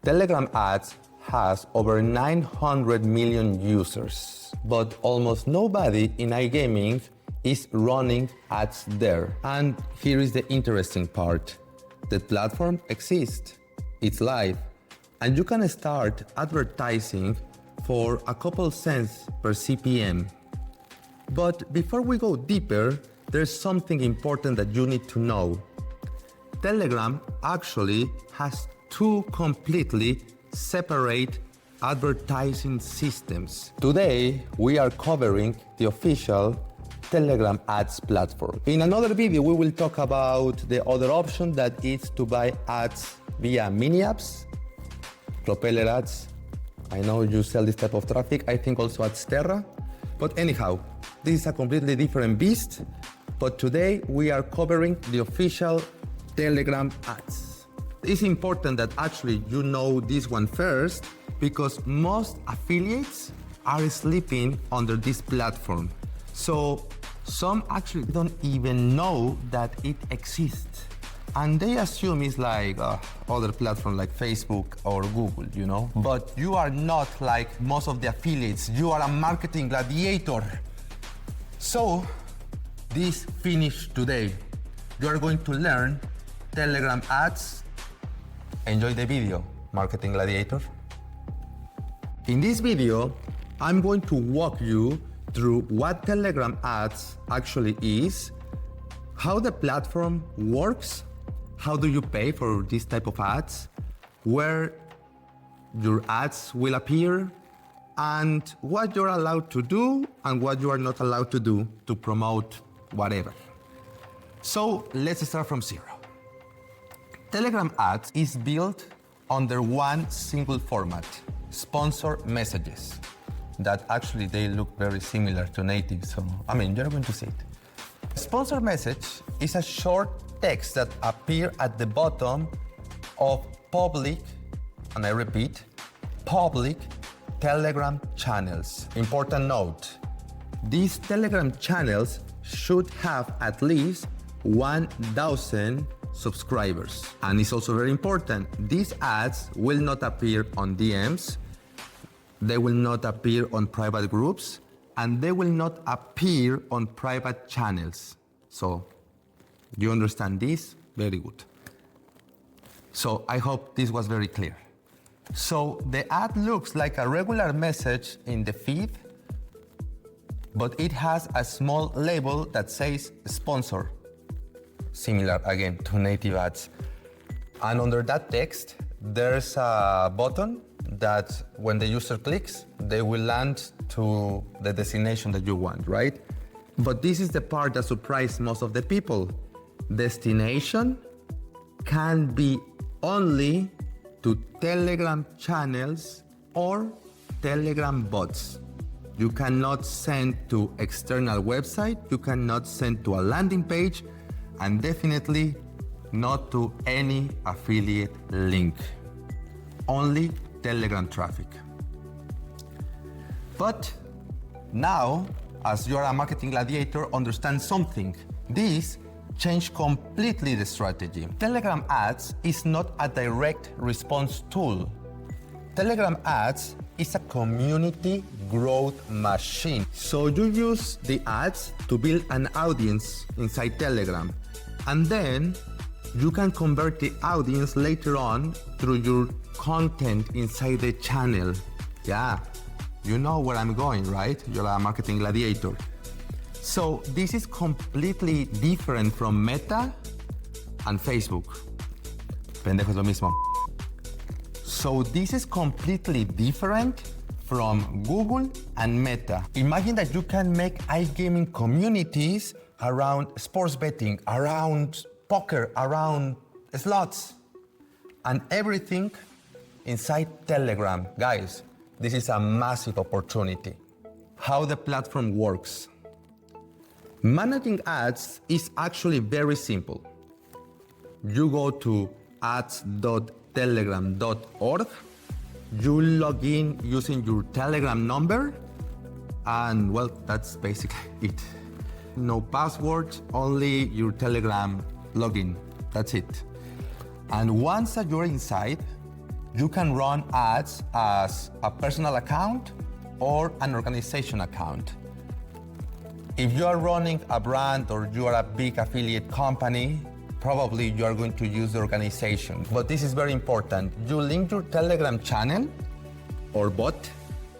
Telegram ads has over 900 million users, but almost nobody in iGaming is running ads there. And here is the interesting part. The platform exists, it's live, and you can start advertising for a couple cents per CPM. But before we go deeper, there's something important that you need to know. Telegram actually has two completely separate advertising systems. Today, we are covering the official Telegram ads platform. In another video, we will talk about the other option that is to buy ads via mini apps, propeller ads. I know you sell this type of traffic. I think also at Terra. But anyhow, this is a completely different beast. But today we are covering the official Telegram ads. It's important that actually you know this one first because most affiliates are sleeping under this platform. So some actually don't even know that it exists. And they assume it's like other platforms like Facebook or Google, you know? But you are not like most of the affiliates. You are a marketing gladiator. So this finished today. You are going to learn Telegram ads. Enjoy the video, marketing gladiator. In this video, I'm going to walk you through what Telegram ads actually is, how the platform works, how do you pay for this type of ads, where your ads will appear, and what you're allowed to do and what you are not allowed to do to promote whatever. So let's start from zero. Telegram ads is built under one single format, sponsor messages, that actually they look very similar to native, so I mean, you're going to see it. Sponsor message is a short text that appear at the bottom of public, and I repeat, public Telegram channels. Important note, these Telegram channels should have at least 1,000 subscribers. And it's also very important, these ads will not appear on DMs, they will not appear on private groups, and they will not appear on private channels. So you understand this? Very good. So I hope this was very clear. So the ad looks like a regular message in the feed, but it has a small label that says sponsor, similar again to native ads. And under that text, there's a button that when the user clicks, they will land to the destination that you want, right? But this is the part that surprised most of the people. Destination can be only to Telegram channels or Telegram bots. You cannot send to external website, you cannot send to a landing page, and definitely not to any affiliate link. Only Telegram traffic. But now, as you are a marketing gladiator, understand something. This changed completely the strategy. Telegram ads is not a direct response tool. Telegram ads is a community growth machine. So you use the ads to build an audience inside Telegram, and then you can convert the audience later on through your content inside the channel. Yeah, you know where I'm going, right? You're a marketing gladiator. So this is completely different from Meta and Facebook. Pendejo es lo mismo. So this is completely different from Google and Meta. Imagine that you can make iGaming communities around sports betting, around poker, around slots, and everything inside Telegram. Guys, this is a massive opportunity. How the platform works. Managing ads is actually very simple. You go to ads.telegram.org, you log in using your Telegram number, and well, that's basically it. No password, only your Telegram login. That's it. And once that you're inside, You can run ads as a personal account or an organization account. If you are running a brand or you are a big affiliate company, probably you are going to use the organization. But this is very important. You link your Telegram channel or bot,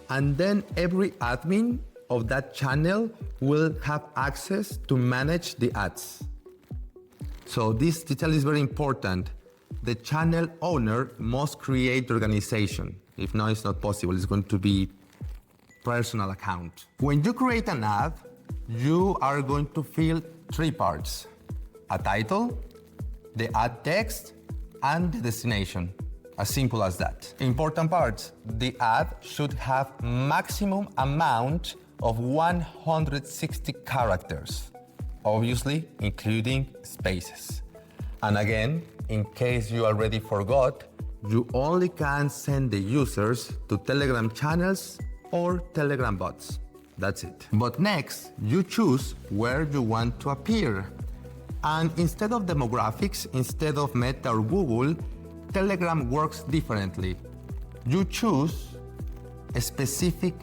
and then every admin of that channel will have access to manage the ads. So this detail is very important. The channel owner must create the organization. If not, it's not possible. It's going to be personal account. When you create an ad, you are going to fill three parts: a title, the ad text, and the destination. As simple as that. Important parts: the ad should have maximum amount of 160 characters, obviously including spaces. And again, in case you already forgot, you only can send the users to Telegram channels or Telegram bots. That's it. But next, you choose where you want to appear. And instead of demographics, instead of Meta or Google, Telegram works differently. You choose specific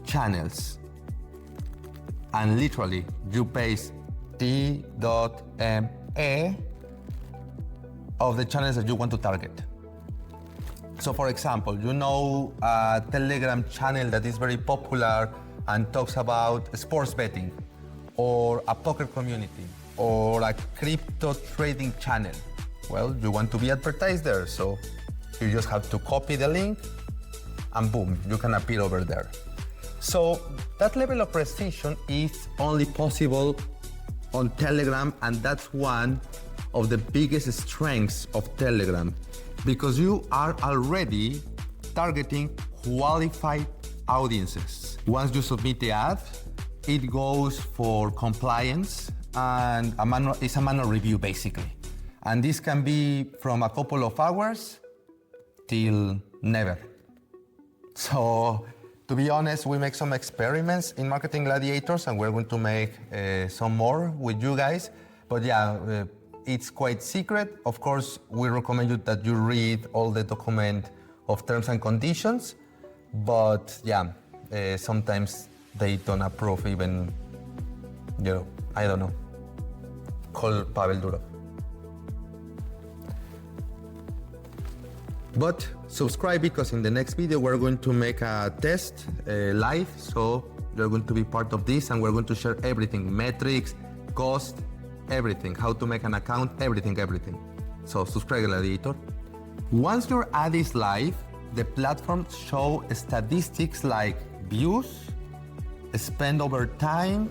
channels. And literally, you paste t.me of the channels that you want to target. So for example, you know a Telegram channel that is very popular and talks about sports betting, or a poker community, or a crypto trading channel. Well, you want to be advertised there, so you just have to copy the link and boom, you can appear over there. So that level of precision is only possible on Telegram, and that's one of the biggest strengths of Telegram, because you are already targeting qualified audiences. Once you submit the ad, it goes for compliance and it's a manual review basically. And this can be from a couple of hours till never. So to be honest, we make some experiments in Marketing Gladiators, and we're going to make some more with you guys. But yeah, it's quite secret. Of course, we recommend you that you read all the document of terms and conditions. But yeah, sometimes they don't approve even, I don't know. Call Pavel Durov. But subscribe, because in the next video we're going to make a test live, so you're going to be part of this, and we're going to share everything: metrics, cost, everything, how to make an account, everything. So subscribe, Gladiator. Once your ad is live, the platform show statistics like views, spend over time,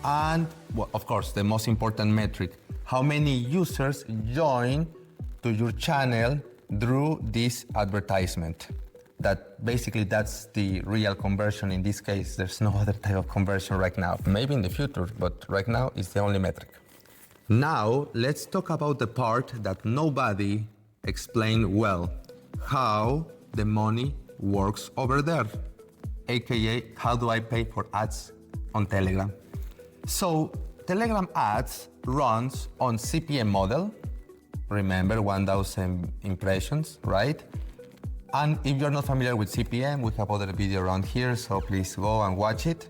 and well, of course, the most important metric: how many users join to your channel through this advertisement. That's the real conversion in this case. There's no other type of conversion right now. Maybe in the future, but right now it's the only metric. Now, let's talk about the part that nobody explained well: how the money works over there, aka how do I pay for ads on Telegram. So Telegram ads runs on CPM model. Remember, 1,000 impressions, right? And if you're not familiar with CPM, we have other video around here, so please go and watch it.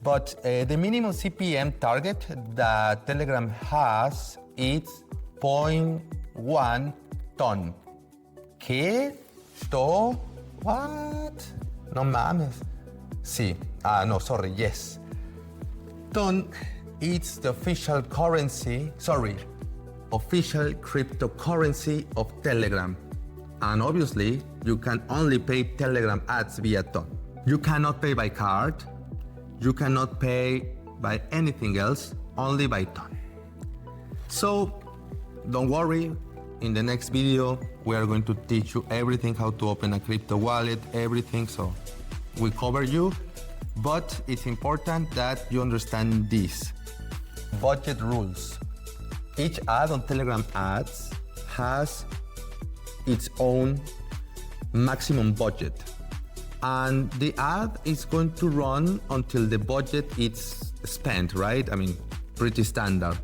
But the minimum CPM target that Telegram has is 0.1 ton. ¿Qué? ¿Esto? What? No mames. Sí. Yes. Ton, it's the official official cryptocurrency of Telegram. And obviously, you can only pay Telegram ads via Ton. You cannot pay by card. You cannot pay by anything else, only by Ton. So don't worry, in the next video, we are going to teach you everything, how to open a crypto wallet, everything. So we cover you, but it's important that you understand this. Budget rules. Each ad on Telegram ads has its own maximum budget. And the ad is going to run until the budget is spent, right? I mean, pretty standard.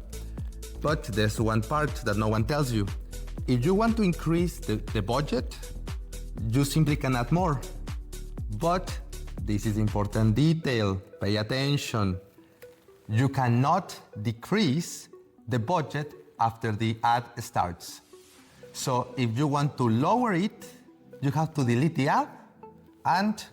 But there's one part that no one tells you. If you want to increase the budget, you simply can add more. But this is important detail, pay attention. You cannot decrease the budget after the ad starts. So if you want to lower it, you have to delete the ad and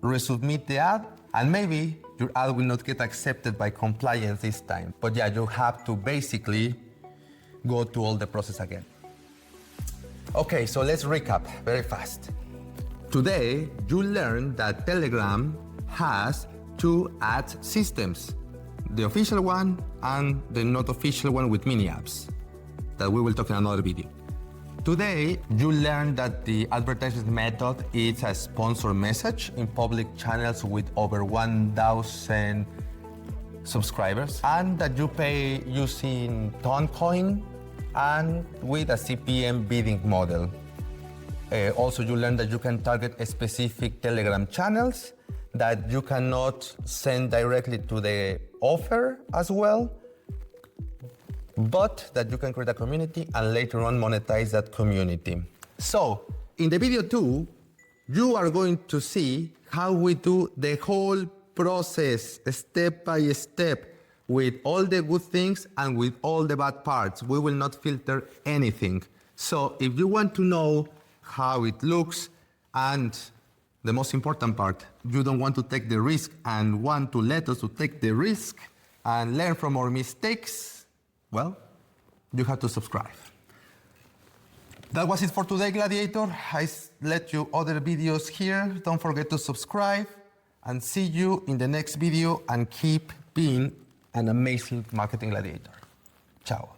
resubmit the ad, and maybe your ad will not get accepted by compliance this time. But yeah, you have to basically go through all the process again. Okay, so let's recap very fast. Today, you learned that Telegram has two ad systems, the official one and the not official one with mini apps that we will talk in another video. Today, you learned that the advertisement method is a sponsored message in public channels with over 1,000 subscribers, and that you pay using Toncoin and with a CPM bidding model. Also, you learned that you can target specific Telegram channels, that you cannot send directly to the offer as well, but that you can create a community and later on monetize that community. So, in the video 2, you are going to see how we do the whole process step by step with all the good things and with all the bad parts. We will not filter anything. So, if you want to know how it looks and the most important part, you don't want to take the risk and want to let us to take the risk and learn from our mistakes, well, you have to subscribe. That was it for today, Gladiator. I let you other videos here. Don't forget to subscribe and see you in the next video, and keep being an amazing marketing gladiator. Ciao.